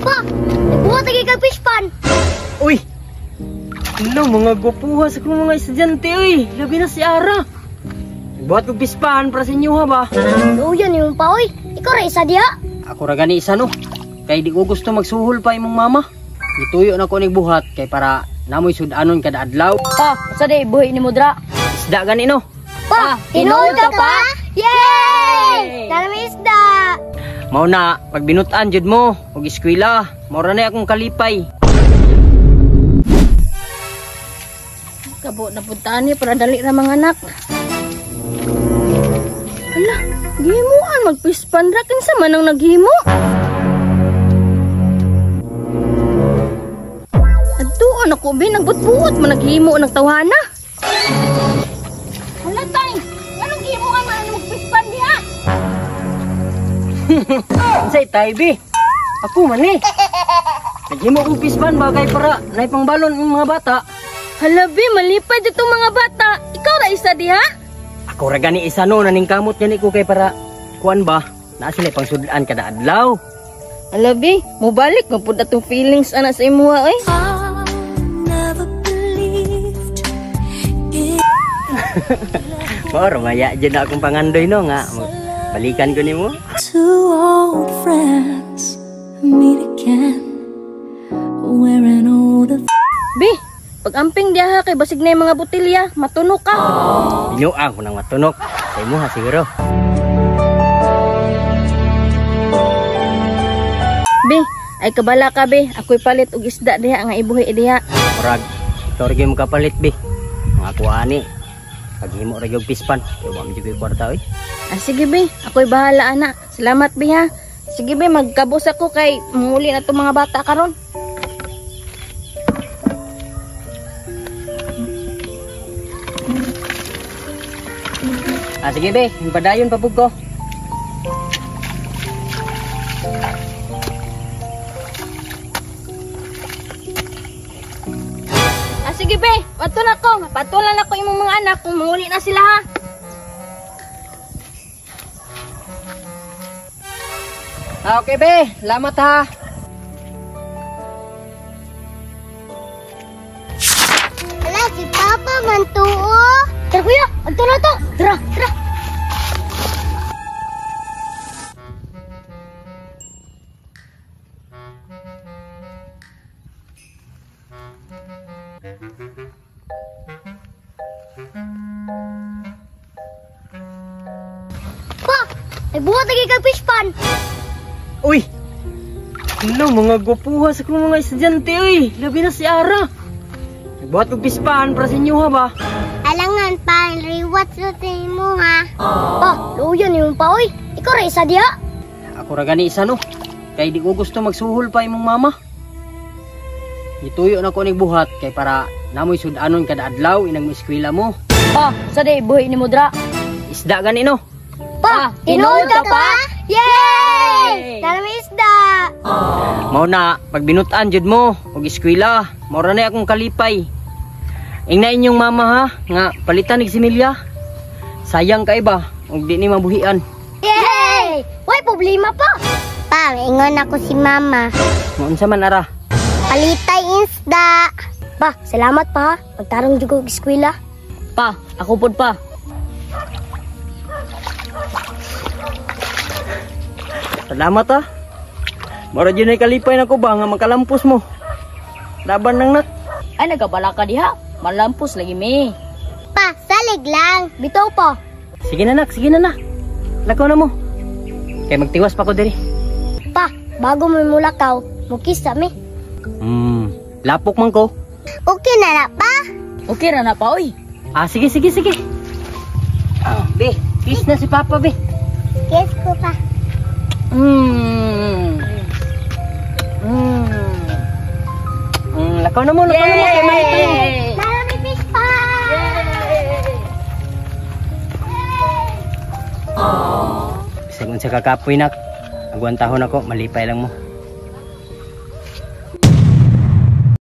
Pa, nagbuhat lagi kag fish pan. Uy! Ano, mga gupuha sa kong mga estudyante, uy! Labi na si Ara! Buhat kong pispahan para sa inyo, ha ba? Luyan yung pa, uy. Ikaw ra isa diha. Ako ra gani isa, no? Kaya di ko gusto magsuhol pa imong mama. Ituyo na ko buhat kay para namoy sudanon kada adlaw. Pa, sa day buhi ni Mudra. Isda gani, no? Pa, tinuod ka pa? Yay! Karami isda. Mao na, pag binutan jud mo, og eskwela, mao ra na akong kalipay. Kabo na puntaan niya para dali ra mga anak. Hala, gihimuan magpispan ra kinsa man ang naghimo. Adtuon ako bin nagbut-buot man naghimo nagtawhana. Hala tay, anong gihimuan man ang magpispan diha? Unsay tay be? Ako man eh. Naghimo kong pispan bagay para nay pangbalon ang mga bata. Hala be, malipad itong mga bata. Ikaw ra isa diha? Ako ra gani isa no, naning kamot gani ko kay para kuan ba? Naa sila pang sudan kada adlaw. Hala be, mubalik mo pud atong feelings ana sa imuha oy. Pero maya dyan na akong pangandoy no nga. Balikan ko nimo. Two old friends meet again, wearing all the Be, pag amping diha kay basig na yung mga botilya, matunok ka. Binuang ko nang matunok. Sa imo ha siguro. Be, ay kabala ka be, ako'y palit og isda diha nga ibuhi diha. Murag, ito rin mo kapalit be. Mga kuani. Paghimo rin yung pispan. Kaya wami dyan yung kwarta oy. Ah, sige be, ako'y bahala ana. Salamat be ha. Sige be, magkabos ako kay muli na itong mga bata karon. Ah sige be, yung padayon papug ko. Ah, sige be, patulan ako. Patulan ako imong mga anak kung muli na sila ha. Ah okay be, salamat ha. Ala, si Papa man tuo. Tara kuya, adto na to. Tara, tara. Pa, nagbuhat lagi kag fish pan. Uy! Ano, mga gupuha sa kong mga estudyante uy. Labi na si Ara. Nagbuhat kong pispahan para sa inyo ha ba? Alangan pa, rewatch na mo ha. Pa, luyan yung pa, uy. Ikaw ra isa diha. Ako ra gani isa no. Kaya di ko gusto magsuhol pa imong mama. Ituyo na ko buhat kay para namoy sudanon kada adlaw inang eskwela mo. Pa, sa day buhi ni Mudra. Isda gani no. Pa, tinuod ka pa? Yay! Karami isda. Mao na, pag binutan jud mo og eskwela, mao ra na akong kalipay. Ingna inyong mama ha, nga palitan nig similya. Sayang kay ba og di ni mabuhian. Yay! Way problema pa. Pa, ingon ako si Mama. Mo unsa man ara? Palitay isda. Pa, salamat pa. Magtarong jud og eskwela. Pa, ako pod pa. Salamat ha. Mora jud nay kalipay nako ba nga makalampos mo. Laban nang nak. Ay, nagabala ka diha. Malampos lagi me. Pa, salig lang. Bitaw pa. Sige na nak, sige na na. Lakaw na mo. Kay magtiwas pa ko diri. Pa, bago mo mulakaw, mukis sa mi. Lapok man ko. Okay na pa. Okay ra na pa oy. Ah, sige, sige, sige. Ah, be, kiss na si Papa, be. Kiss ko pa. Lakaw na mo, lakaw na mo. Kay mahit mo. Marami fish pa. Bisag unsa ka kapoy nak. Agwan tahon ako, malipay lang mo.